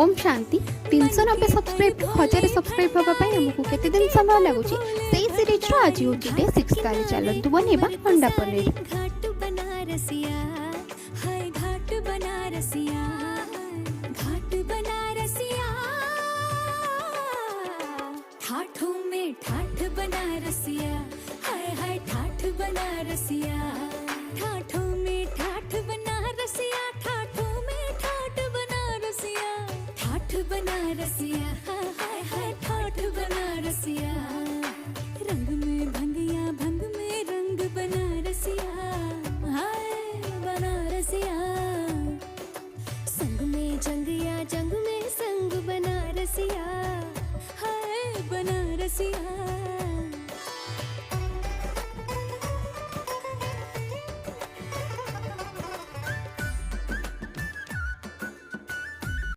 Om Shanti 390 subscribe 1000 subscribe होगा आमको केते दिन समय लगुच से सीरीज रो आज होची डे 6 ताले चलंतु बनेबा अंडा पनीर। घाट बनारसिया हाय घाट बनारसिया घाट बनारसिया ठाठों में ठाठ बनारसिया हाय हाय ठाठ बनारसिया ठाठों में ठाठ बनारसिया ठाठों में ठाठ बनारसिया ठाठ बनारसिया हाय हाय ठाठ बनारसिया।